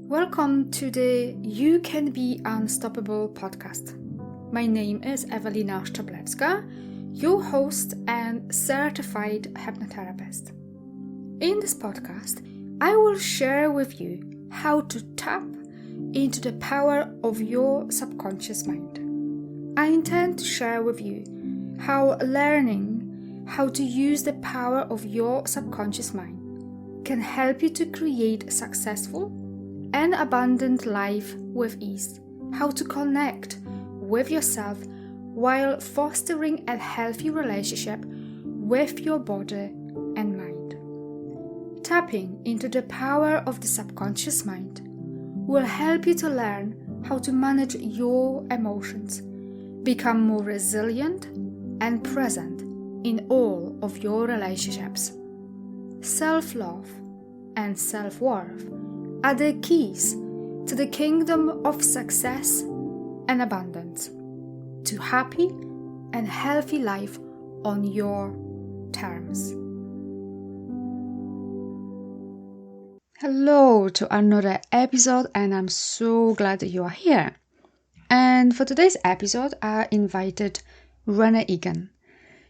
Welcome to the You Can Be Unstoppable podcast. My name is Evelina, your host and certified hypnotherapist. In this podcast, I will share with you how to tap into the power of your subconscious mind. I intend to share with you how learning how to use the power of your subconscious mind can help you to create a successful and abundant life with ease, how to connect with yourself while fostering a healthy relationship with your body and mind. Tapping into the power of the subconscious mind will help you to learn how to manage your emotions, become more resilient and present in all of your relationships. Self-love and self-worth are the keys to the kingdom of success and abundance, to happy and healthy life on your terms. Hello to another episode, and I'm so glad that you are here. And for today's episode, I invited Renee Eagan.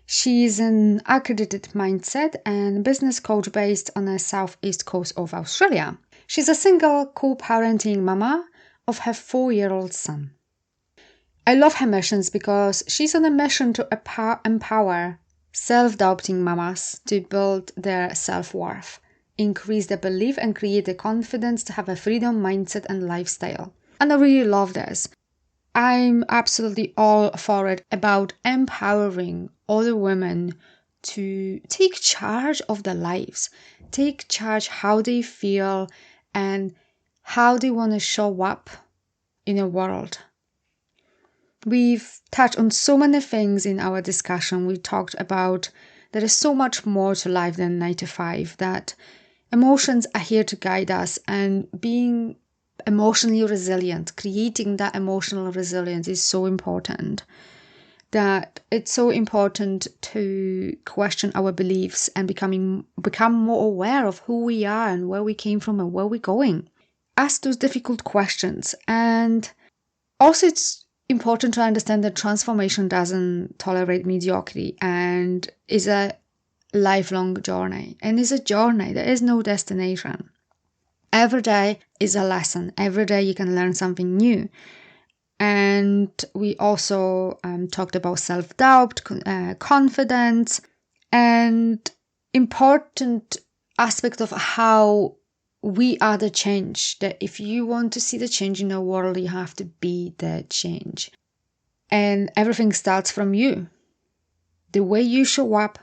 She's an accredited mindset and business coach based on the southeast coast of Australia. She's a single co-parenting mama of her 4-year-old son. I love her missions because she's on a mission to empower self-doubting mamas to build their self-worth, increase their belief and create the confidence to have a freedom mindset and lifestyle. And I really love this. I'm absolutely all for it about empowering other women to take charge of their lives, take charge how they feel and how they want to show up in a world. We've touched on so many things in our discussion. We talked about there is so much more to life than 9 to 5, that emotions are here to guide us, and being emotionally resilient, creating that emotional resilience is so important. That it's so important to question our beliefs and become more aware of who we are and where we came from and where we're going. Ask those difficult questions. And also it's important to understand that transformation doesn't tolerate mediocrity and is a lifelong journey. And it's a journey. There is no destination. Every day is a lesson. Every day you can learn something new. And we also talked about self-doubt, confidence, and important aspect of how we are the change. That if you want to see the change in the world, you have to be the change. And everything starts from you. The way you show up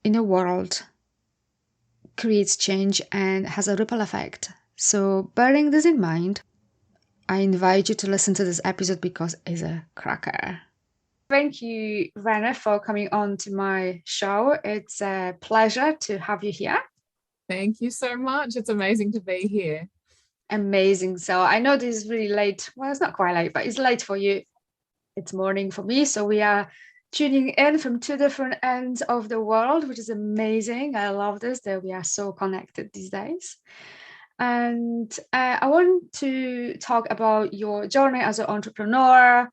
in the world creates change and has a ripple effect. So bearing this in mind, I invite you to listen to this episode because it's a cracker. Thank you, Renee, for coming on to my show. It's a pleasure to have you here. Thank you so much. It's amazing to be here. Amazing. So I know this is really late. Well, it's not quite late, but it's late for you. It's morning for me. So we are tuning in from 2 different ends of the world, which is amazing. I love this, that we are so connected these days. And I want to talk about your journey as an entrepreneur,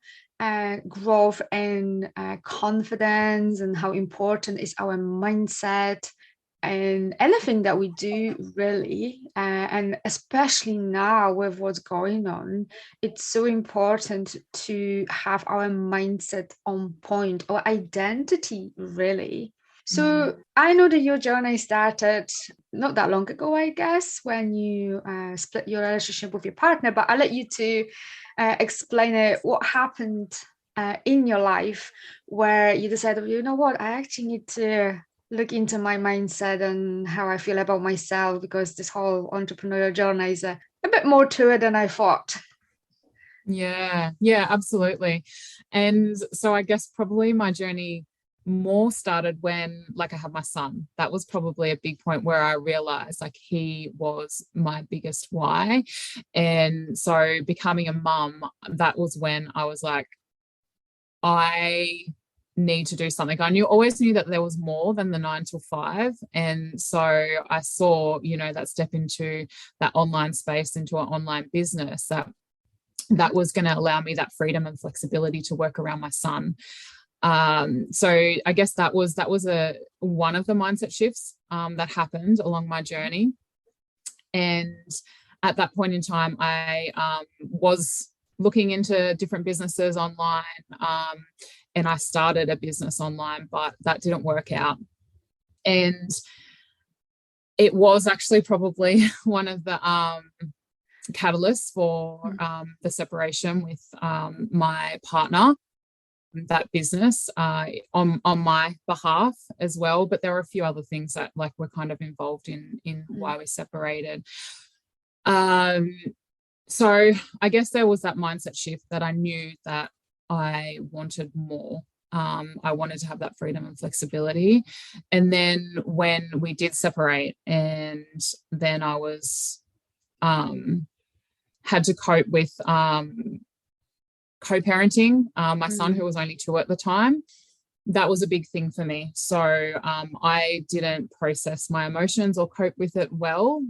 growth and confidence, and how important is our mindset and anything that we do, really. And especially now with what's going on, it's so important to have our mindset on point, our identity, really. So I know that your journey started not that long ago, I guess, when you split your relationship with your partner, but I'll let you to explain it, what happened in your life where you decided, you know what, I actually need to look into my mindset and how I feel about myself, because this whole entrepreneurial journey is a bit more to it than I thought. Yeah, absolutely. And so I guess probably my journey more started when I had my son. That was probably a big point where I realized he was my biggest why. And so becoming a mum, that was when I was I need to do something. I always knew that there was more than the 9 to 5. And so I saw, that step into that online space, into an online business that was going to allow me that freedom and flexibility to work around my son. So I guess that was one of the mindset shifts that happened along my journey. And at that point in time, I was looking into different businesses online, and I started a business online, but that didn't work out. And it was actually probably one of the catalysts for the separation with my partner, that business, on my behalf as well. But there were a few other things that were kind of involved in why we separated. So I guess there was that mindset shift that I knew that I wanted more. I wanted to have that freedom and flexibility. And then when we did separate, and then I was had to cope with co-parenting my son, who was only 2 at the time. That was a big thing for me. So I didn't process my emotions or cope with it well,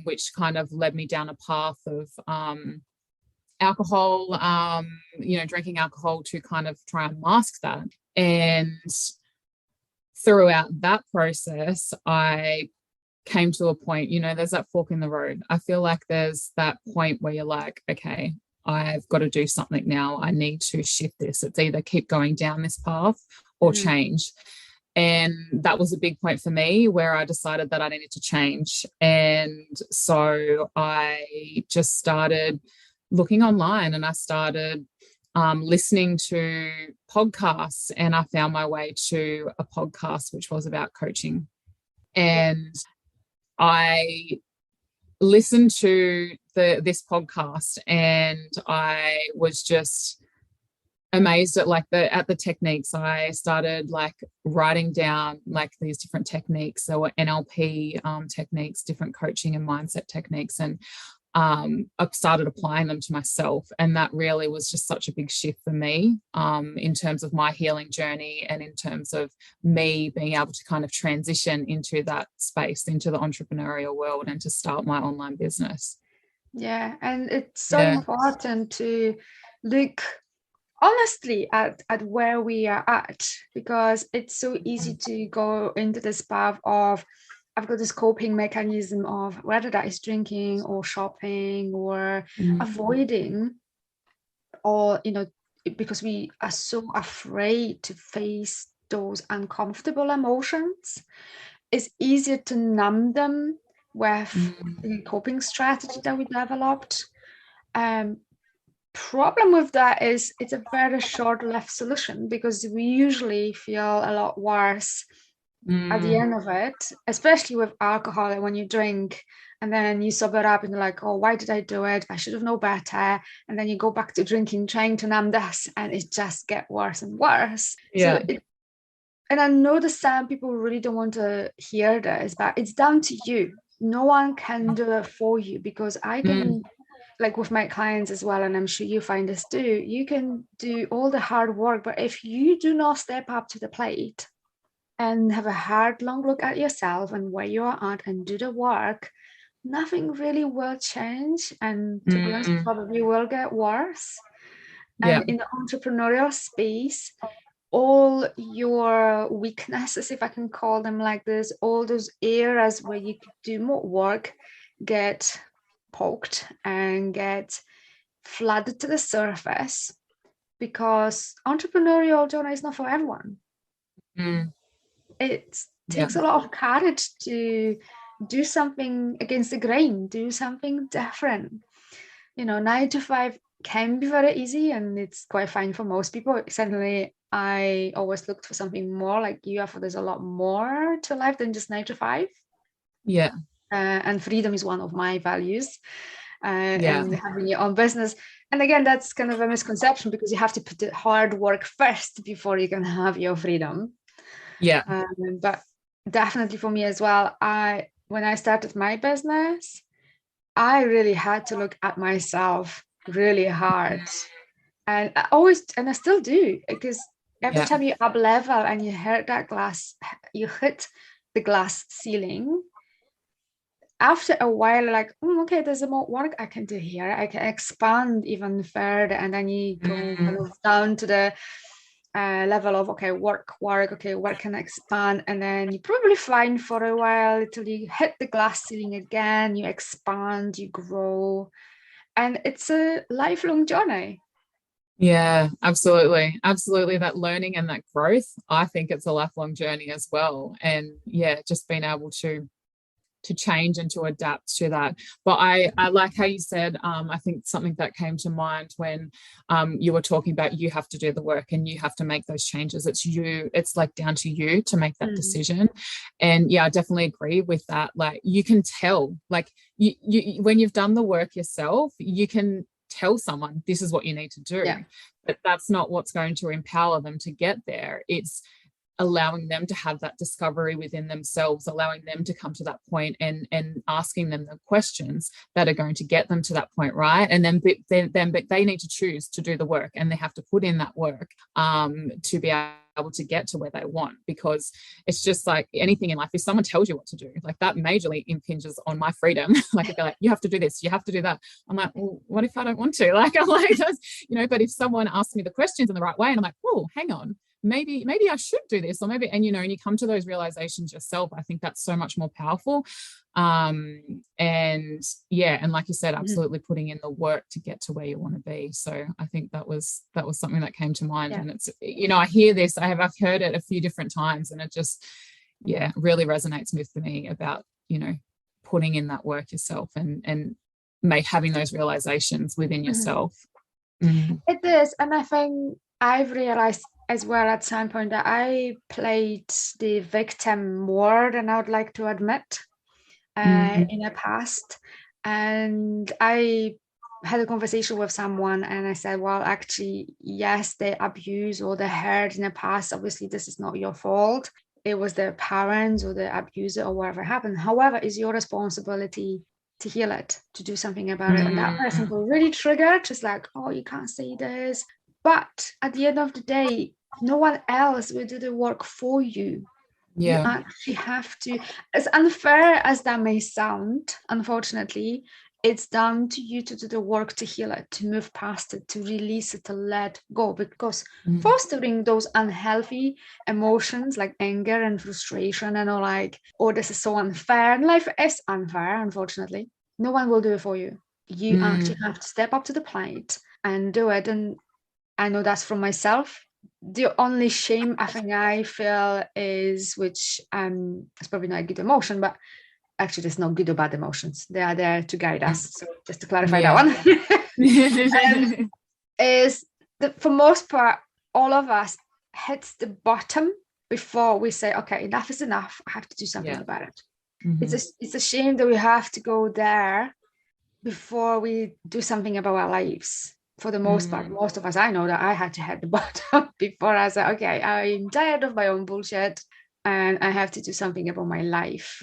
which kind of led me down a path of alcohol, drinking alcohol to kind of try and mask that. And throughout that process, I came to a point, there's that fork in the road. I feel like there's that point where you're like, okay, I've got to do something now. I need to shift this. It's either keep going down this path or change. And that was a big point for me, where I decided that I needed to change. And so I just started looking online, and I started listening to podcasts, and I found my way to a podcast which was about coaching. And I listened to this podcast, and I was just amazed at the techniques. I started writing down these different techniques. There were NLP techniques, different coaching and mindset techniques, and I started applying them to myself. And that really was just such a big shift for me in terms of my healing journey, and in terms of me being able to kind of transition into that space, into the entrepreneurial world, and to start my online business. Yeah, and it's so important to look honestly at where we are at, because it's so easy to go into this path of, I've got this coping mechanism of whether that is drinking or shopping or avoiding, or because we are so afraid to face those uncomfortable emotions. It's easier to numb them with the coping strategy that we developed. Problem with that is it's a very short-lived solution, because we usually feel a lot worse at the end of it, especially with alcohol. And when you drink and then you sober up and you're like, oh, why did I do it? I should have known better. And then you go back to drinking, trying to numb this, and it just gets worse and worse. Yeah. And I know that some people really don't want to hear this, but it's down to you. No one can do it for you, because I can, with my clients as well, and I'm sure you find this too, you can do all the hard work, but if you do not step up to the plate and have a hard, long look at yourself and where you are at and do the work, nothing really will change. And to be honest, probably will get worse. And in the entrepreneurial space, all your weaknesses, if I can call them like this, all those areas where you could do more work, get poked and get flooded to the surface, because entrepreneurial journey is not for everyone. It takes a lot of courage to do something against the grain, do something different. 9 to 5 can be very easy, and it's quite fine for most people. Certainly, I always looked for something more like you have. There's a lot more to life than just 9 to 5. Yeah. And freedom is one of my values. And having your own business. And again, that's kind of a misconception, because you have to put the hard work first before you can have your freedom. Yeah. But definitely for me as well, when I started my business, I really had to look at myself really hard. And I still do, because every Yeah. time you up level and you hit that glass, you hit the glass ceiling, after a while, like, okay, there's more work I can do here. I can expand even further. And then you go kind of down to the level of, okay, work, okay, where can I expand? And then you probably find for a while till you hit the glass ceiling again, you expand, you grow. And it's a lifelong journey. Yeah, absolutely. Absolutely. That learning and that growth, I think it's a lifelong journey as well. And yeah, just being able to change and to adapt to that. But I like how you said, I think something that came to mind when you were talking about you have to do the work and you have to make those changes. It's like down to you to make that decision. And yeah, I definitely agree with that. Like you can tell, like you when you've done the work yourself, you can tell someone this is what you need to do. Yeah. But that's not what's going to empower them to get there. It's allowing them to have that discovery within themselves, allowing them to come to that point and asking them the questions that are going to get them to that point, right? And then they need to choose to do the work, and they have to put in that work to be able to get to where they want. Because it's just like anything in life, if someone tells you what to do, like that majorly impinges on my freedom. Like if they're like, you have to do this, you have to do that, I'm like, well, what if I don't want to? Like I'm like, but if someone asks me the questions in the right way and I'm like, oh, hang on, maybe I should do this, or maybe, and and you come to those realizations yourself, I think that's so much more powerful. And yeah, and like you said, absolutely putting in the work to get to where you want to be. So I think that was something that came to mind. And it's, I hear this, I've heard it a few different times, and it just really resonates with me about putting in that work yourself and having those realizations within yourself. It is. And I think I've realized as well at some point that I played the victim more than I would like to admit in the past. And I had a conversation with someone and I said, well, actually, yes, they abused or they hurt in the past. Obviously, this is not your fault. It was their parents or the abuser or whatever happened. However, it's your responsibility to heal it, to do something about it. And that person got really triggered, just like, oh, you can't say this. But at the end of the day, no one else will do the work for you. You actually have to, as unfair as that may sound, unfortunately, it's down to you to do the work to heal it, to move past it, to release it, to let go. Because fostering those unhealthy emotions like anger and frustration and all, like, oh, this is so unfair, and life is unfair, unfortunately, no one will do it for you. You actually have to step up to the plate and do it. And I know that's from myself. The only shame I think I feel is, which it's probably not a good emotion, but actually there's no good or bad emotions. They are there to guide us. So just to clarify that one, is that for most part, all of us hits the bottom before we say, okay, enough is enough. I have to do something about it. It's a shame that we have to go there before we do something about our lives. For the most part, most of us, I know that I had to hit the bottom before I said, okay, I'm tired of my own bullshit and I have to do something about my life.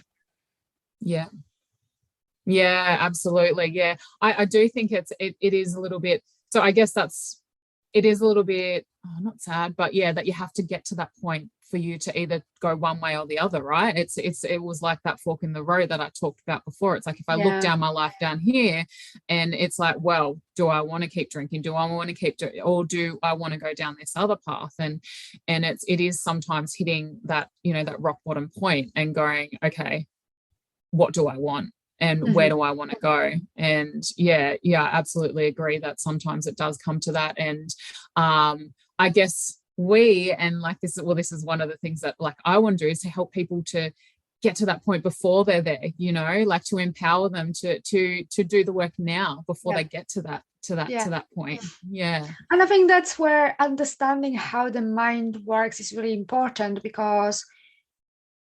Yeah, absolutely. Yeah, I do think it is a little bit, so I guess it is a little bit, not sad, but yeah, that you have to get to that point for you to either go one way or the other, right? It was like that fork in the road that I talked about before. It's like if I look down my life down here, and it's like, well, do I want to keep drinking? Do I want to keep or do I want to go down this other path? And it is sometimes hitting that, that rock bottom point and going, okay, what do I want? And where do I want to go? And yeah, absolutely agree that sometimes it does come to that. And I guess this is one of the things that like I want to do, is to help people to get to that point before they're there, like to empower them to do the work now before they get to that point. Yeah. And I think that's where understanding how the mind works is really important, because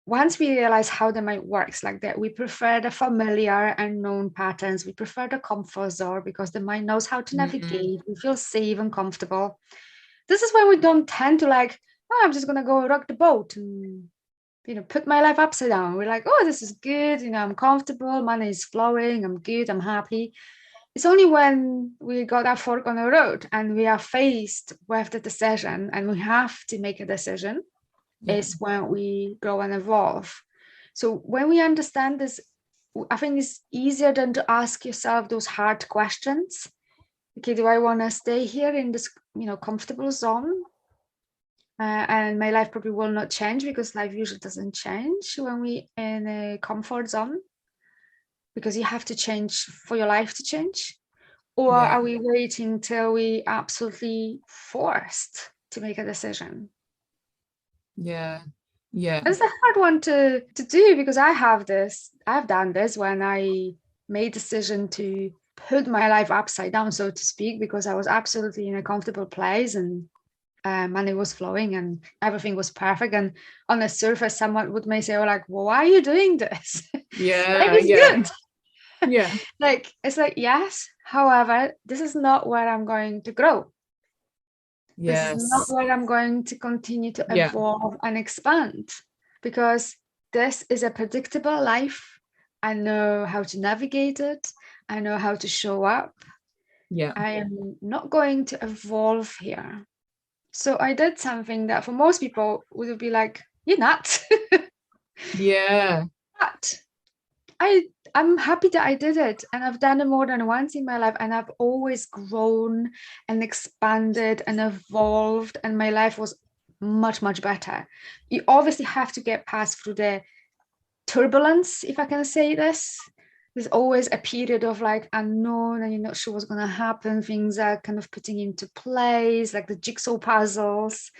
once we realize how the mind works like that, we prefer the familiar and known patterns. We prefer the comfort zone because the mind knows how to navigate. We feel safe and comfortable. This is why we don't tend to like, oh, I'm just going to go rock the boat and, put my life upside down. We're like, oh, this is good. I'm comfortable. Money is flowing. I'm good. I'm happy. it's only when we got that fork on the road and we are faced with the decision and we have to make a decision is when we grow and evolve. So when we understand this, I think it's easier than to ask yourself those hard questions. Okay, do I want to stay here in this, comfortable zone? And my life probably will not change, because life usually doesn't change when we in a comfort zone, because you have to change for your life to change. Or Yeah. are we waiting till we absolutely forced to make a decision? Yeah. Yeah. It's a hard one to do, because I've done this when I made decision to put my life upside down, so to speak, because I was absolutely in a comfortable place, and money was flowing and everything was perfect. And on the surface, someone may say, "Oh, like, well, why are you doing this? Life Yeah. is Yeah. good." Yeah. Like, it's like, yes, however, this is not where I'm going to grow. This is not Yes. where I'm going to continue to Yeah. evolve and expand, because this is a predictable life. I know how to navigate it. I know how to show up. Yeah. I am not going to evolve here. So I did something that for most people would be like, "You're nuts." Yeah. But I'm happy that I did it, and I've done it more than once in my life, and I've always grown and expanded and evolved, and my life was much, much better. You obviously have to get past through the turbulence, if I can say this. There's always a period of like unknown, and you're not sure what's going to happen. Things are kind of putting into place, like the jigsaw puzzles.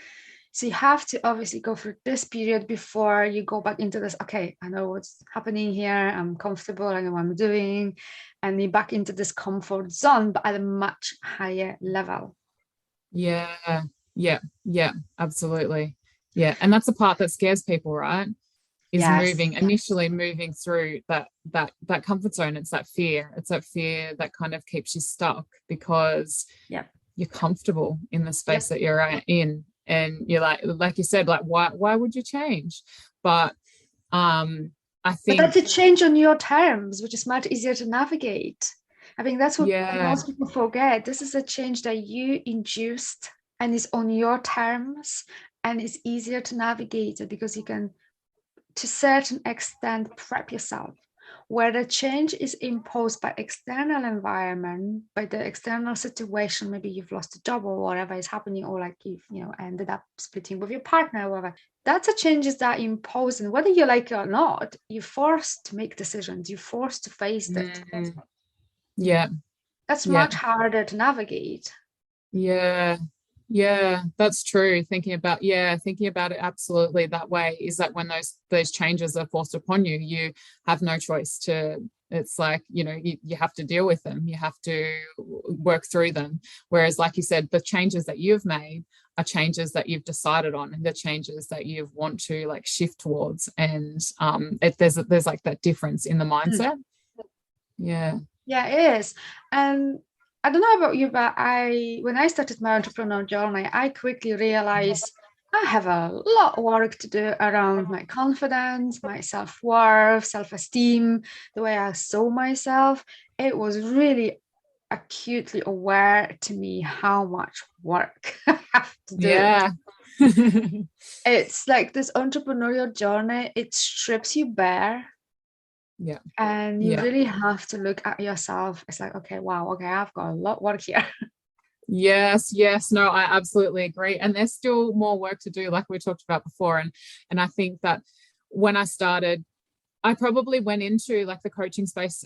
So you have to obviously go through this period before you go back into this. Okay, I know what's happening here. I'm comfortable. I know what I'm doing. And you're back into this comfort zone, but at a much higher level. Yeah. Yeah. Yeah. Absolutely. Yeah. And that's the part that scares people, right? Is Yes. initially moving through that comfort zone. It's that fear. It's that fear that kind of keeps you stuck, because Yep. you're comfortable in the space Yep. that you're in, and you're like you said, like, why would you change? But I But think, that's a change on your terms, which is much easier to navigate. I think that's what yeah, most people forget. This is a change that you induced and is on your terms, and it's easier to navigate it because you can, to a certain extent, prep yourself. Where the change is imposed by external environment, by the external situation, maybe you've lost a job or whatever is happening, or like you've ended up splitting with your partner or whatever. That's a changes that imposed, and whether you like it or not, you're forced to make decisions. You're forced to face it. yeah, That's yeah, much harder to navigate. yeah, yeah, that's true. Thinking about it absolutely that way, is that when those changes are forced upon you, you have no choice to. It's like, you have to deal with them. You have to work through them. Whereas, like you said, the changes that you've made are changes that you've decided on, and the changes that you want to like shift towards. And there's like that difference in the mindset. Yeah. Yeah, it is. And I don't know about you, but when I started my entrepreneurial journey, I quickly realized I have a lot of work to do around my confidence, my self-worth, self-esteem, the way I saw myself. It was really acutely aware to me how much work I have to do. Yeah. It's like this entrepreneurial journey, it strips you bare, Yeah. and you Yeah. really have to look at yourself. It's like, okay, wow, okay, I've got a lot of work here. Yes, yes, no, I absolutely agree. And there's still more work to do, like we talked about before. And I think that when I started, I probably went into like the coaching space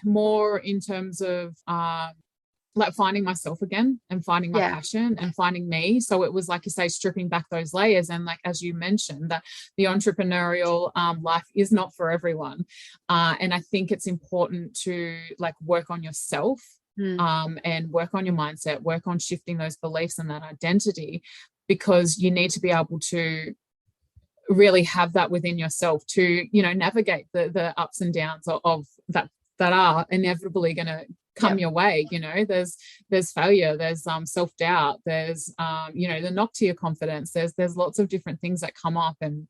more in terms of like finding myself again and finding my Yeah. passion and finding me. So it was, like you say, stripping back those layers. And like, as you mentioned, that the entrepreneurial life is not for everyone. And I think it's important to like work on yourself, and work on your mindset, work on shifting those beliefs and that identity, because you need to be able to really have that within yourself to, navigate the ups and downs of that are inevitably going to come your way. There's failure, there's self-doubt, there's the knock to your confidence, there's lots of different things that come up. And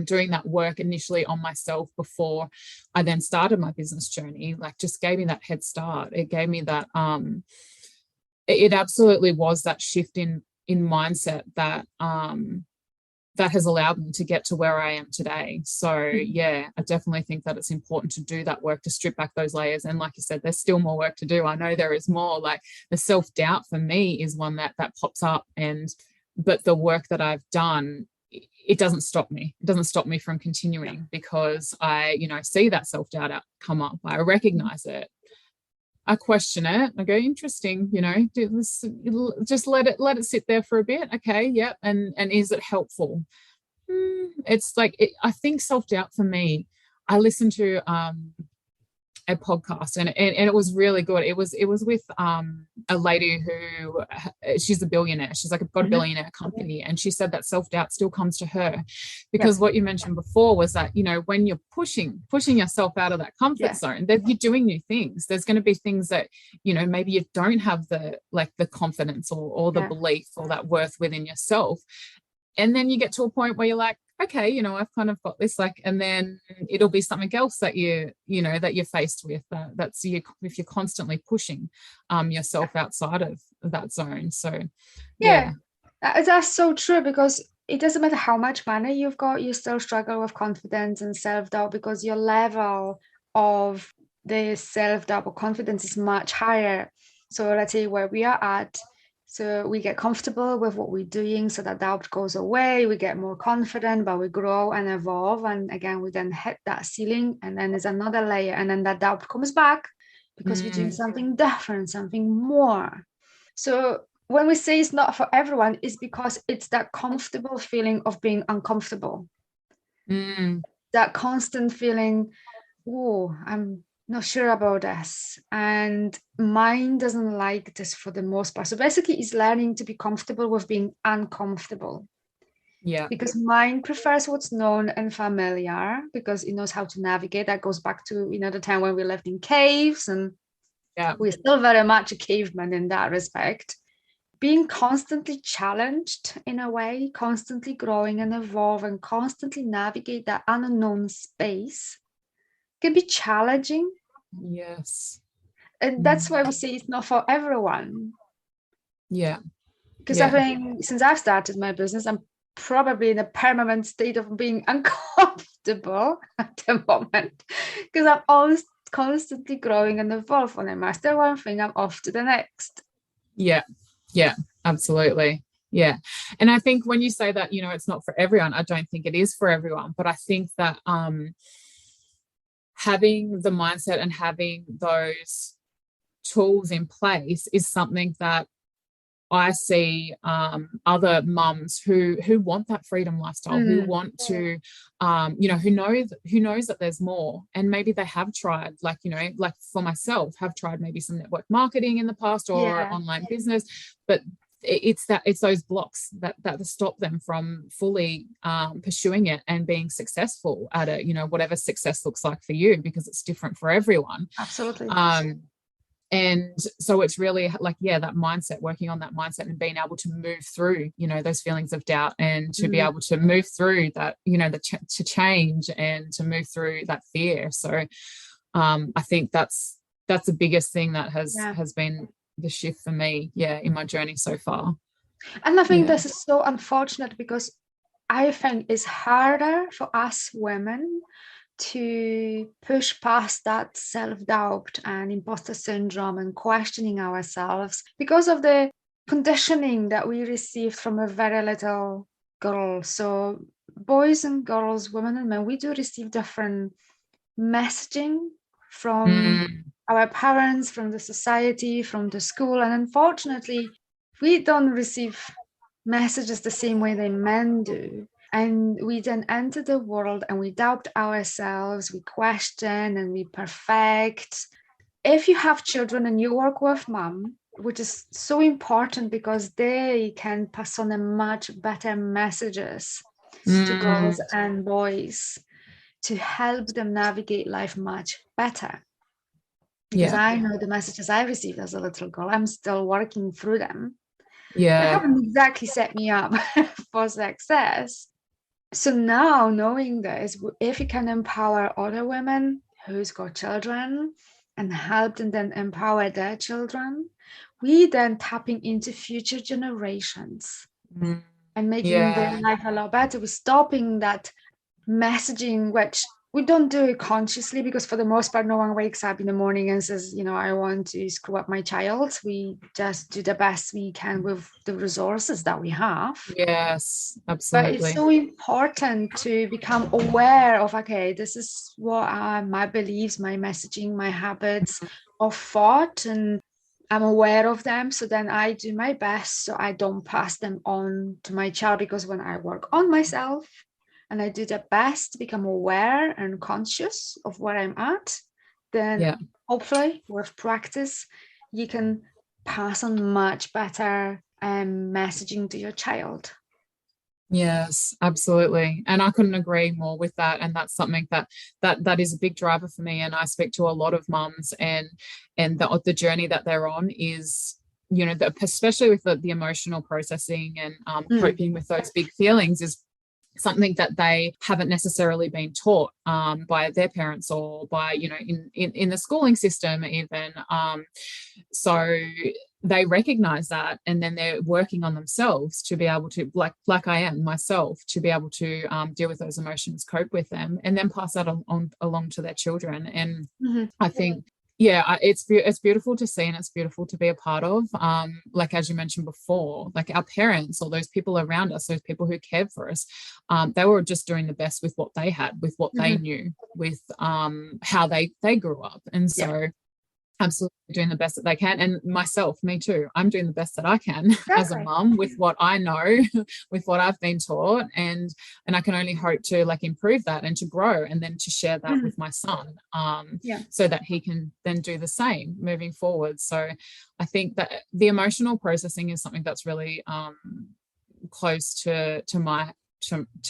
doing that work initially on myself before I then started my business journey, like just gave me that head start. It gave me that, it absolutely was that shift in mindset that, that has allowed me to get to where I am today. So yeah, I definitely think that it's important to do that work, to strip back those layers. And like you said, there's still more work to do. I know there is more. Like the self-doubt for me is one that pops up, but the work that I've done, it doesn't stop me. It doesn't stop me from continuing, because I, see that self-doubt come up. I recognize it. I question it. I go, interesting, do this, just let it sit there for a bit. Okay. Yep. And is it helpful? It's like, I think self-doubt for me, I listened to a podcast, and it was really good. It was with a lady who, she's a billionaire. She's like got a billionaire company, and she said that self-doubt still comes to her, because what you mentioned before was that, when you're pushing yourself out of that comfort zone, that you're doing new things. There's going to be things that, maybe you don't have the confidence or the belief or that worth within yourself. And then you get to a point where you're like, okay, I've kind of got this, and then it'll be something else that that you're faced with. That's you, if you're constantly pushing yourself outside of that zone. So yeah. That's so true, because it doesn't matter how much money you've got, you still struggle with confidence and self-doubt, because your level of the self-doubt or confidence is much higher. So let's say where we are at, so we get comfortable with what we're doing, so that doubt goes away, we get more confident, but we grow and evolve, and again we then hit that ceiling, and then there's another layer, and then that doubt comes back because we're doing something different, something more. So when we say it's not for everyone, it's because it's that comfortable feeling of being uncomfortable, that constant feeling, oh, I'm not sure about this, and mine doesn't like this for the most part. So basically it's learning to be comfortable with being uncomfortable, because mine prefers what's known and familiar, because it knows how to navigate. That goes back to the time when we lived in caves, and we're still very much a caveman in that respect. Being constantly challenged in a way, constantly growing and evolving, constantly navigate that unknown space can be challenging. Yes. And that's why we say it's not for everyone. Yeah. Because I think since I've started my business, I'm probably in a permanent state of being uncomfortable at the moment, because I'm always constantly growing and evolving. When I master one thing, I'm off to the next. Yeah, absolutely. Yeah. And I think when you say that, it's not for everyone, I don't think it is for everyone, but I think that having the mindset and having those tools in place is something that I see other mums who want that freedom lifestyle, who want to, who knows that there's more, and maybe they have tried, like for myself, have tried maybe some network marketing in the past or online business, but it's those blocks that stop them from fully pursuing it and being successful at it, whatever success looks like for you, because it's different for everyone. Absolutely. And so it's really like, that mindset, working on that mindset and being able to move through, those feelings of doubt, and to be able to move through that, to change and to move through that fear. So I think that's the biggest thing that has been the shift for me, in my journey so far. And I think this is so unfortunate, because I think it's harder for us women to push past that self-doubt and imposter syndrome and questioning ourselves, because of the conditioning that we received from a very little girl. So boys and girls, women and men, we do receive different messaging from our parents, from the society, from the school, and unfortunately we don't receive messages the same way that men do. And we then enter the world and we doubt ourselves, we question and we perfect. If you have children and you work with mom, which is so important, because they can pass on a much better messages to girls and boys to help them navigate life much better. Because I know the messages I received as a little girl, I'm still working through them. They haven't exactly set me up for success. So now knowing this, if we can empower other women who's got children and help them then empower their children, we then tapping into future generations Mm. and making their Yeah. life a lot better. We're stopping that messaging, which we don't do it consciously, because for the most part, no one wakes up in the morning and says, I want to screw up my child. We just do the best we can with the resources that we have. Yes, But it's absolutely. so important to become aware of, okay, this is what are my beliefs, my messaging, my habits of thought, and I'm aware of them. So then I do my best so I don't pass them on to my child, because when I work on myself and I do the best to become aware and conscious of where I'm at, then Yeah. hopefully with practice, you can pass on much better messaging to your child. Yes, absolutely. And I couldn't agree more with that. And that's something that is a big driver for me. And I speak to a lot of mums, and the journey that they're on is, especially with the emotional processing and coping with those big feelings, is something that they haven't necessarily been taught by their parents, or by, in the schooling system even. So they recognize that, and then they're working on themselves to be able to, like I am myself, to be able to deal with those emotions, cope with them, and then pass that on along to their children. And I think, yeah, it's beautiful to see, and it's beautiful to be a part of. Like, as you mentioned before, like our parents or those people around us, those people who cared for us, they were just doing the best with what they had, with what they knew, with how they grew up. And so absolutely doing the best that they can. And myself, me too, I'm doing the best that I can as a Exactly. mum with what I know, with what I've been taught. And I can only hope to improve that and to grow, and then to share that with my son, Yeah. so that he can then do the same moving forward. So I think that the emotional processing is something that's really close to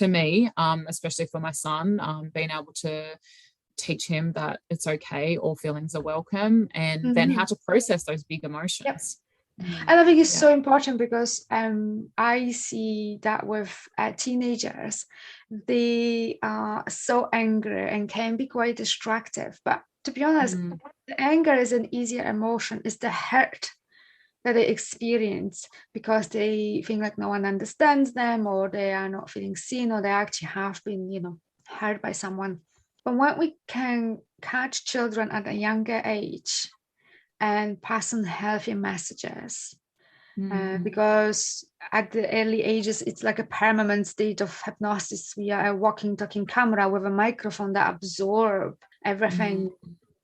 me, especially for my son, being able to teach him that it's okay, all feelings are welcome, and then how to process those big Yep. emotions. And I think it's Yeah. so important, because I see that with teenagers, they are so angry and can be quite destructive. But to be honest, the anger is an easier emotion. It's the hurt that they experience, because they think like no one understands them, or they are not feeling seen, or they actually have been, hurt by someone. But when we can catch children at a younger age and pass on healthy messages, because at the early ages, it's like a permanent state of hypnosis. We are a walking, talking camera with a microphone that absorb everything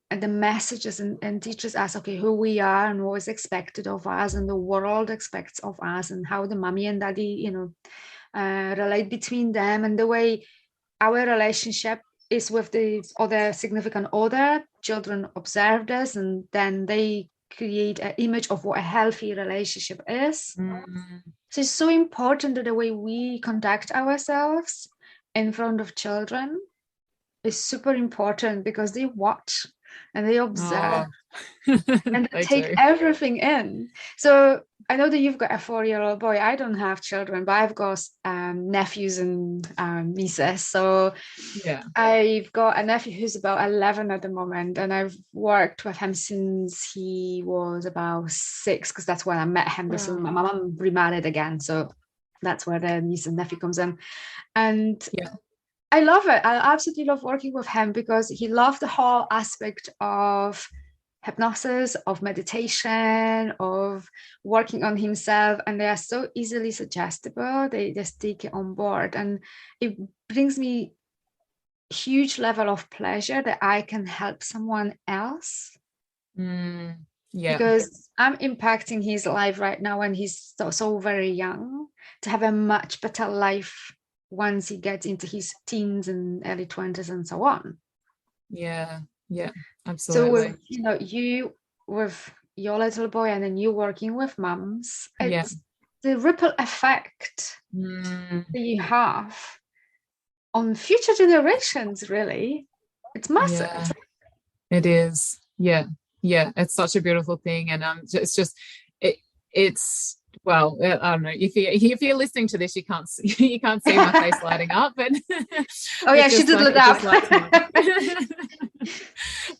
and the messages, and teaches us, okay, who we are and what is expected of us and the world expects of us, and how the mommy and daddy, relate between them, and the way our relationship is with the other significant other. Children observe this, and then they create an image of what a healthy relationship is. So it's so important that the way we conduct ourselves in front of children is super important, because they watch and they observe Oh, and they they take do. everything in. So I know that you've got a 4-year-old boy. I don't have children, but I've got nephews and nieces. So Yeah. I've got a nephew who's about 11 at the moment, and I've worked with him since he was about 6, because that's when I met him. This is my mum remarried again, so that's where the niece and nephew comes in. And Yeah. I love it. I absolutely love working with him, because he loved the whole aspect of hypnosis, of meditation, of working on himself, and they are so easily suggestible. They just take it on board, and it brings me huge level of pleasure that I can help someone else, Yeah. because I'm impacting his life right now, and he's so very young, to have a much better life once he gets into his teens and early 20s and so on. Yeah. Yeah. So Absolutely. with you with your little boy, and then you working with mums, Yeah. it's the ripple effect that you have on future generations, really. It's Yeah. massive. It is. Yeah. Yeah. It's such a beautiful thing. And it's just it it's Well, I don't know if you're listening to this, you can't you can't see my face lighting up, but oh yeah, she did look up.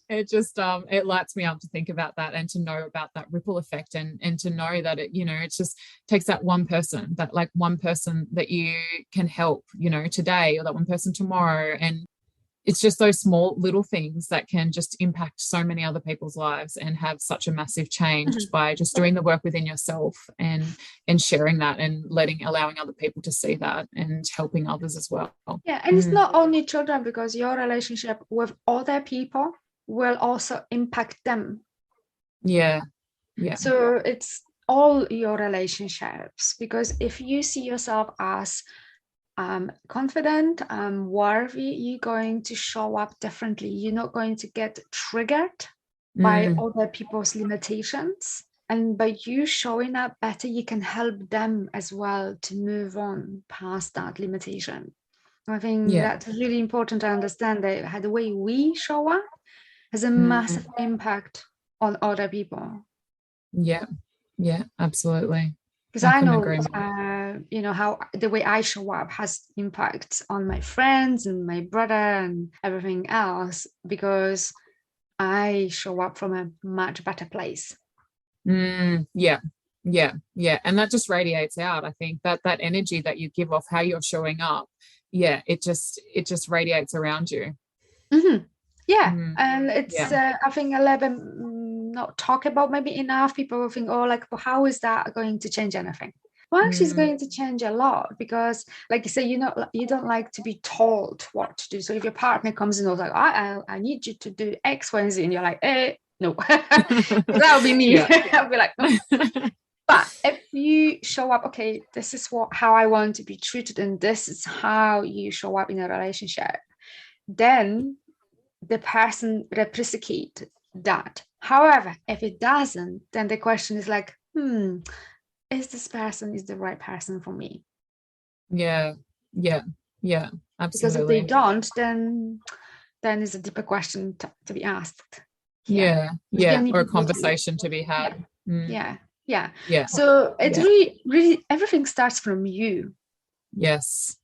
It lights me up to think about that and to know about that ripple effect, and to know that it, it just takes that one person that you can help, today, or that one person tomorrow, and it's just those small little things that can just impact so many other people's lives and have such a massive change by just doing the work within yourself and sharing that and allowing other people to see that and helping others as well. Yeah, and it's not only children, because your relationship with other people will also impact them. Yeah. So it's all your relationships, because if you see yourself as confident, worthy, you're going to show up differently. You're not going to get triggered by other people's limitations. And by you showing up better, you can help them as well to move on past that limitation. I think that's really important to understand, that the way we show up has a massive impact on other people. Yeah, absolutely. Because I know, how the way I show up has impact on my friends and my brother and everything else, because I show up from a much better place. Yeah. And that just radiates out. I think that energy that you give off, how you're showing up, it just radiates around you. And it's I think a little bit not talk about maybe enough. People will think, oh, like, well, how is that going to change anything? Well, actually, it's going to change a lot, because, like you say, you don't like to be told what to do. So if your partner comes in and like, I need you to do X, Y, and Z, and you're like, no, that would be me. I'll be like, no. But if you show up, okay, this is how I want to be treated, and this is how you show up in a relationship, then the person reciprocate that. However, if it doesn't, then the question is like, is this person the right person for me? Yeah, absolutely. Because if they don't, then it's a deeper question to be asked. Or a conversation to be had. Yeah. So it's really everything starts from you. Yes.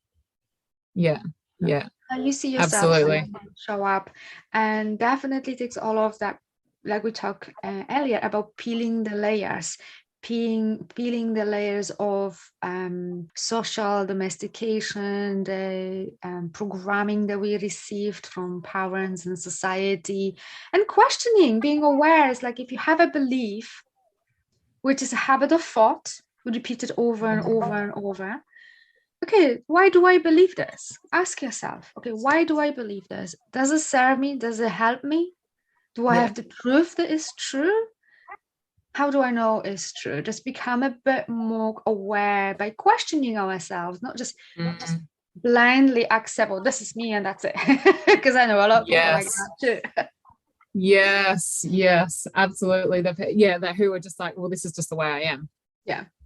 Yeah. And you see yourself, absolutely, show up, and definitely takes all of that, like we talked earlier about peeling the layers of social domestication, the programming that we received from parents and society, and questioning, being aware. It's like, if you have a belief, which is a habit of thought, repeated over and over and over. Okay, why do I believe this? Ask yourself, okay, why do I believe this? Does it serve me? Does it help me? Do I have the proof that it's true? How do I know it's true? Just become a bit more aware by questioning ourselves, not just blindly accept, oh, this is me and that's it. Because I know a lot of people like that too. Yes, absolutely. That who are just like, well, this is just the way I am.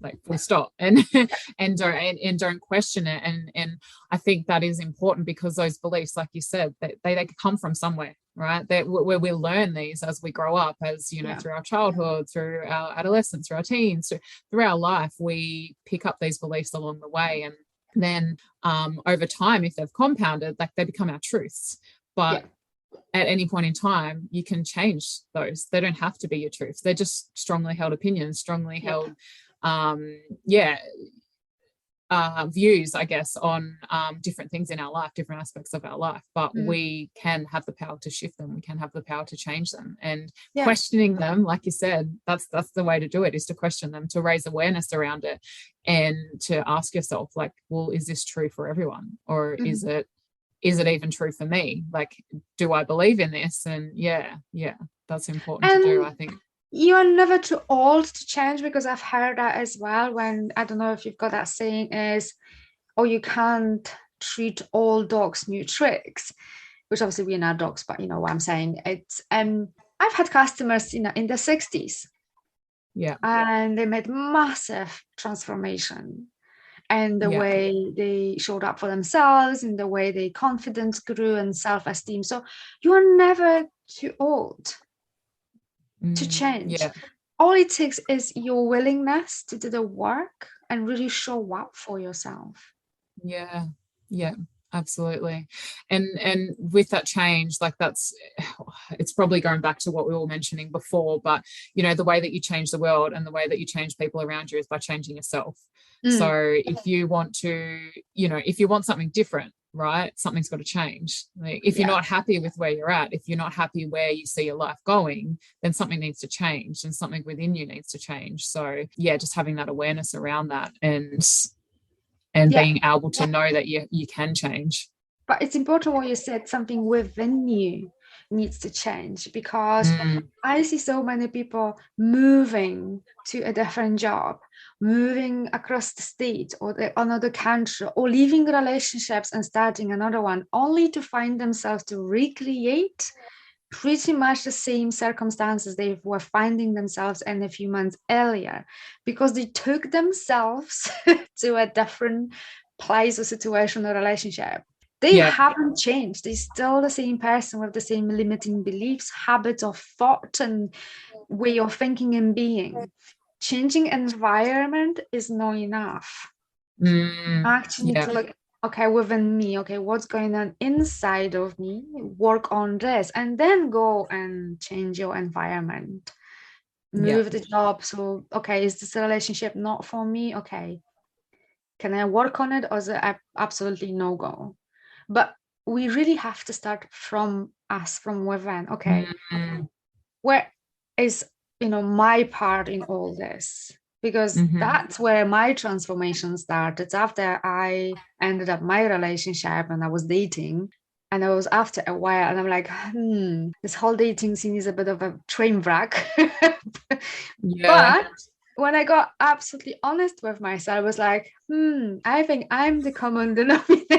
Like, full stop, and don't question it. And I think that is important, because those beliefs, like you said, they come from somewhere, right? Where we learn these as we grow up, as through our childhood, through our adolescence, through our teens, through our life, we pick up these beliefs along the way, and then over time, if they've compounded, like, they become our truths. But at any point in time, you can change those. They don't have to be your truths. They're just strongly held opinions, strongly held views, I guess, on different things in our life, different aspects of our life. But we can have the power to shift them. We can have the power to change them. And questioning them, like you said, that's the way to do it, is to question them, to raise awareness around it, and to ask yourself, like, well, is this true for everyone? Or is it even true for me? Like, do I believe in this? And that's important to do, I think. You're never too old to change, because I've heard that as well. When, I don't know if you've got that saying, is, oh, you can't treat all dogs new tricks, which obviously we're not dogs, but you know what I'm saying. It's I've had customers in their 60s, and they made massive transformation, and the way they showed up for themselves, and the way their confidence grew and self-esteem. So you are never too old to change. all it takes is your willingness to do the work and really show up for yourself. Yeah, yeah, absolutely. And with that change, like it's probably going back to what we were mentioning before, but the way that you change the world and the way that you change people around you is by changing yourself. So if you want to, if you want something different, right, something's got to change. Like, if you're not happy with where you're at, if you're not happy where you see your life going, then something needs to change and something within you needs to change. So yeah, just having that awareness around that and being able to know that you can change. But it's important what you said, something within you needs to change, because I see so many people moving to a different job, moving across the state or another country, or leaving relationships and starting another one, only to find themselves to recreate pretty much the same circumstances they were finding themselves in a few months earlier, because they took themselves to a different place or situation or relationship. They haven't changed. They're still the same person with the same limiting beliefs, habits of thought, and way of thinking and being. Changing environment is not enough. I actually need to look, okay, within me, okay, what's going on inside of me, work on this, and then go and change your environment. Move the job. So, okay, is this relationship not for me? Okay, can I work on it, or is it absolutely no go? But we really have to start from us, from within. Okay, where is my part in all this? Because that's where my transformation started. After I ended up my relationship and I was dating, and I was after a while, and I'm like, this whole dating scene is a bit of a train wreck. But when I got absolutely honest with myself, I was like, I think I'm the common denominator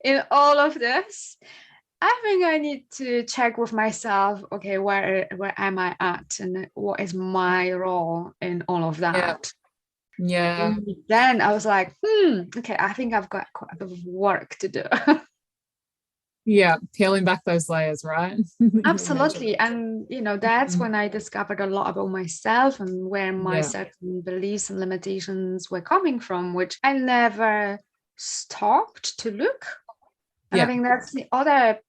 in all of this. I think I need to check with myself, okay, where am I at, and what is my role in all of that? And then I was like, okay, I think I've got quite a bit of work to do. Peeling back those layers, right? Absolutely. And that's when I discovered a lot about myself and where my certain beliefs and limitations were coming from, which I never stopped to look. And I think that's the other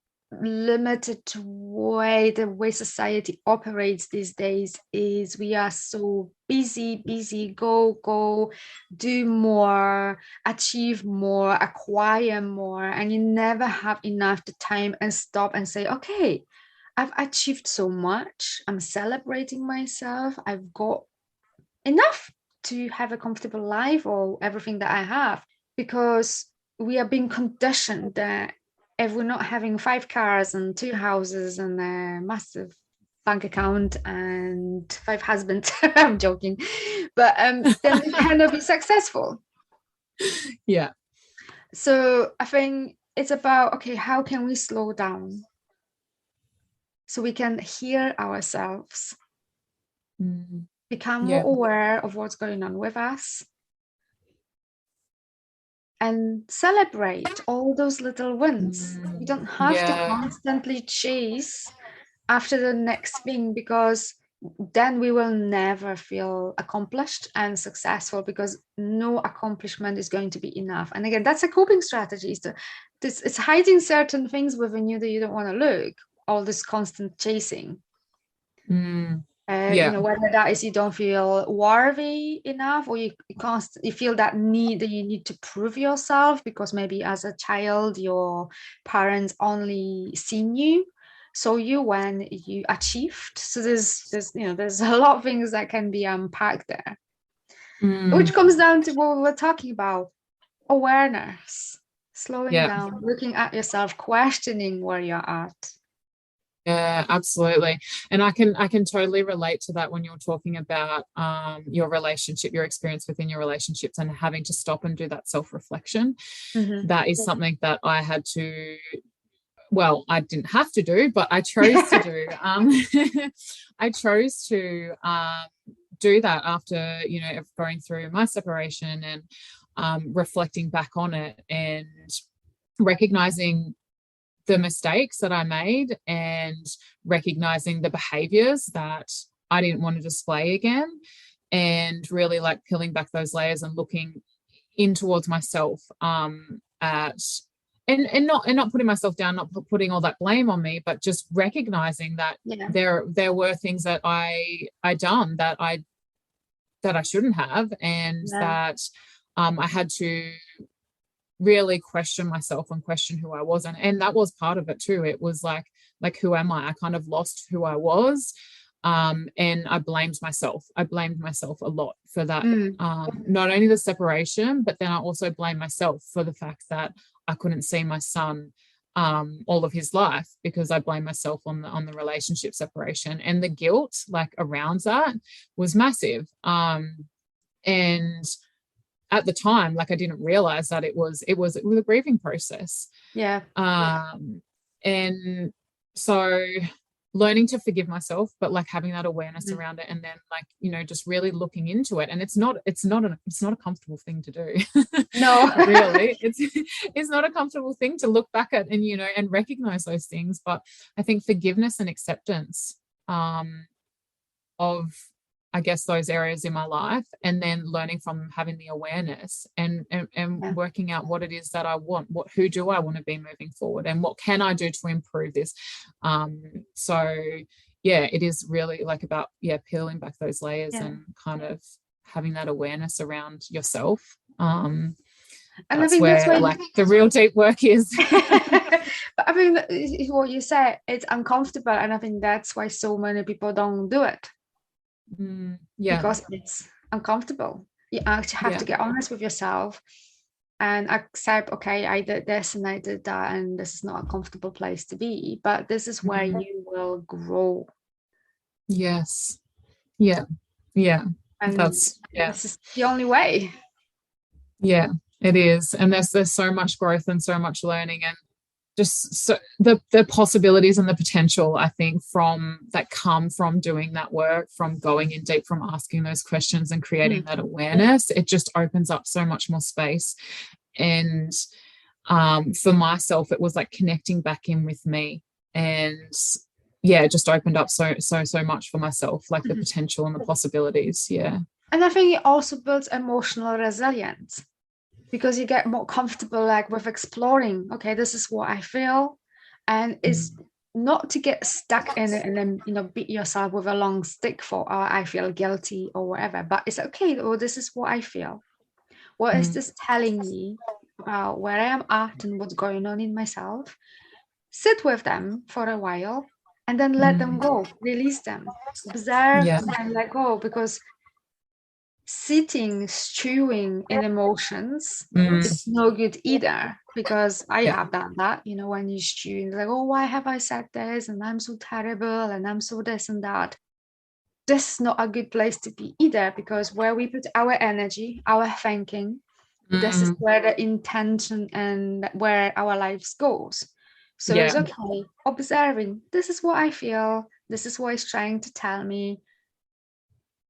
limited way the way society operates these days, is we are so busy, go, do more, achieve more, acquire more, and you never have enough the time and stop and say, okay, I've achieved so much, I'm celebrating myself, I've got enough to have a comfortable life or everything that I have. Because we are being conditioned that if we're not having 5 cars and 2 houses and a massive bank account and 5 husbands, I'm joking, but then we cannot be successful. So I think it's about, okay, how can we slow down so we can hear ourselves, become more aware of what's going on with us, and celebrate all those little wins. You don't have to constantly chase after the next thing, because then we will never feel accomplished and successful, because no accomplishment is going to be enough. And again, that's a coping strategy. It's hiding certain things within you that you don't want to look, all this constant chasing. Whether that is you don't feel worthy enough, or you feel that you need to prove yourself, because maybe as a child your parents only seen you, saw you when you achieved. So there's a lot of things that can be unpacked there, which comes down to what we were talking about: awareness, slowing down, looking at yourself, questioning where you're at. Yeah, absolutely. And I can totally relate to that when you're talking about your relationship, your experience within your relationships, and having to stop and do that self-reflection. That is something that I had to, well, I didn't have to do, but I chose to do. I chose to do that after, going through my separation and reflecting back on it and recognizing the mistakes that I made and recognizing the behaviors that I didn't want to display again, and really like peeling back those layers and looking in towards myself, at and not putting myself down, not putting all that blame on me, but just recognizing that there were things that I done that I shouldn't have, and that I had to really question myself and question who I was, and that was part of it too. It was like who am I kind of lost who I was, and I blamed myself a lot for that. Not only the separation, but then I also blamed myself for the fact that I couldn't see my son all of his life, because I blamed myself on the relationship separation, and the guilt like around that was massive. And at the time, like I didn't realize that it was a grieving process. And so learning to forgive myself, but like having that awareness around it, and then like, you know, just really looking into it. And it's not a comfortable thing to do. No. Really, it's not a comfortable thing to look back at and, you know, and recognize those things. But I think forgiveness and acceptance of, I guess, those areas in my life, and then learning from having the awareness and working out what it is that I want, who do I want to be moving forward, and what can I do to improve this. So yeah, it is really like about peeling back those layers and kind of having that awareness around yourself. And I think that's where like the real deep work is. But I mean, what you said, it's uncomfortable, and I think that's why so many people don't do it. Because it's uncomfortable. You actually have to get honest with yourself and accept, okay, I did this and I did that, and this is not a comfortable place to be, but this is where you will grow. Yes. Yeah. And this is the only way. Yeah, it is. And there's so much growth and so much learning, and just so the possibilities and the potential, I think, that come from doing that work, from going in deep, from asking those questions and creating that awareness. It just opens up so much more space. And for myself, it was like connecting back in with me, and it just opened up so much for myself, like the potential and the possibilities. And I think it also builds emotional resilience, because you get more comfortable like with exploring, okay, this is what I feel, and it's not to get stuck in it and then, you know, beat yourself with a long stick for, oh, I feel guilty or whatever, but it's okay, or this is what I feel. What is this telling me about where I am at and what's going on in myself? Sit with them for a while and then let them go, release them, observe and let go, because sitting, stewing in emotions is no good either, because I have done that, you know, when you stew and like, oh, why have I said this, and I'm so terrible, and I'm so this and that. This is not a good place to be either, because where we put our energy, our thinking, this is where the intention and where our lives goes. So it's okay, observing, this is what I feel, this is what it's trying to tell me.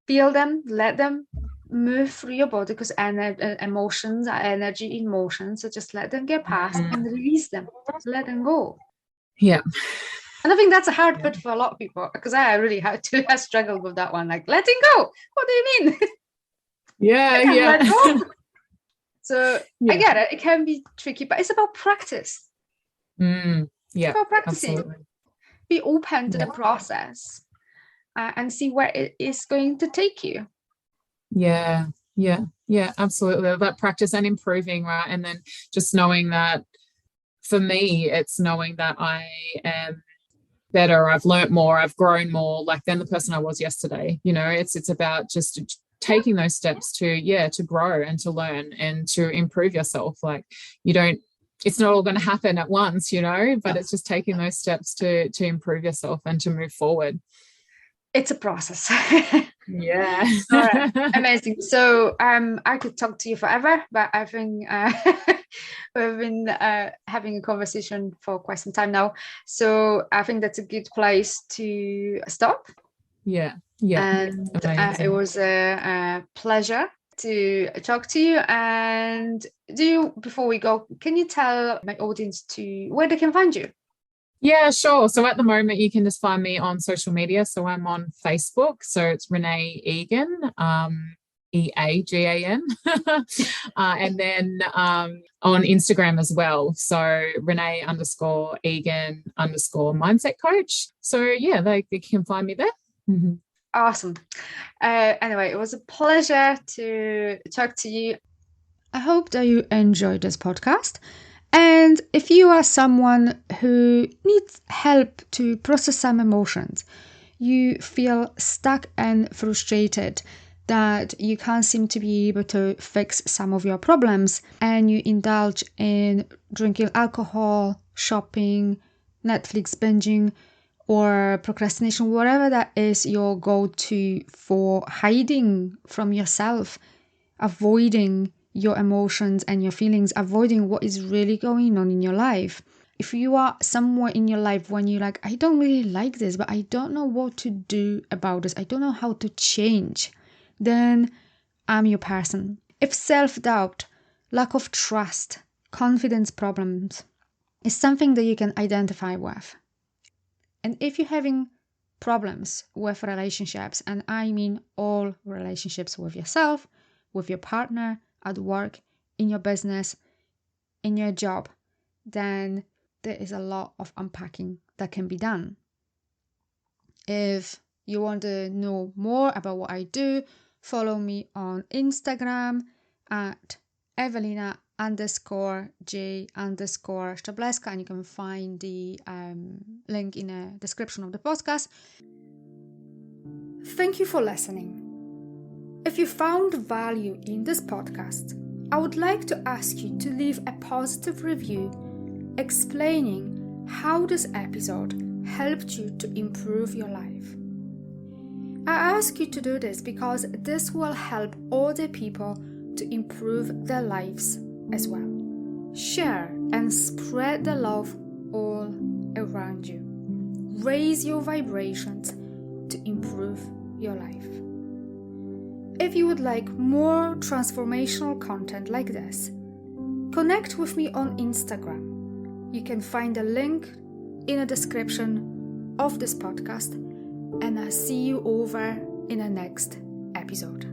Feel them, let them move through your body, because emotions are energy in motion. So just let them get past and release them, let them go. And I think that's a hard bit for a lot of people, because I really had to struggle with that one, like letting go. What do you mean? Let go. So I get it. It can be tricky, but it's about practice. It's about practicing. Absolutely. Be open to the process. And see where it is going to take you. Absolutely. That practice and improving, right? And then just knowing that, for me, it's knowing that I am better, I've learnt more, I've grown more, like than the person I was yesterday. You know, it's about just taking those steps to grow and to learn and to improve yourself. Like it's not all going to happen at once, you know, but it's just taking those steps to improve yourself and to move forward. It's a process. All right. Amazing. So I could talk to you forever, but I think we've been having a conversation for quite some time now. So I think that's a good place to stop. And it was a pleasure to talk to you. And before we go, can you tell my audience where they can find you? Yeah, sure. So at the moment, you can just find me on social media. So I'm on Facebook. So it's Renee Eagan, Eagan. And then on Instagram as well. So Renee underscore Eagan underscore mindset coach. So yeah, they can find me there. Mm-hmm. Awesome. Anyway, it was a pleasure to talk to you. I hope that you enjoyed this podcast. And if you are someone who needs help to process some emotions, you feel stuck and frustrated that you can't seem to be able to fix some of your problems, and you indulge in drinking alcohol, shopping, Netflix binging, or procrastination, whatever that is your go-to for hiding from yourself, avoiding your emotions and your feelings, avoiding what is really going on in your life. If you are somewhere in your life when you're like, I don't really like this, but I don't know what to do about this, I don't know how to change, then I'm your person. If self-doubt, lack of trust, confidence problems is something that you can identify with, and if you're having problems with relationships, and I mean all relationships with yourself, with your partner, at work, in your business, in your job, then there is a lot of unpacking that can be done. If you want to know more about what I do, follow me on Instagram at evelina _J_Stableska, and you can find the link in the description of the podcast. Thank you for listening. If you found value in this podcast, I would like to ask you to leave a positive review explaining how this episode helped you to improve your life. I ask you to do this because this will help other people to improve their lives as well. Share and spread the love all around you. Raise your vibrations to improve your life. If you would like more transformational content like this, connect with me on Instagram. You can find a link in the description of this podcast, and I'll see you over in the next episode.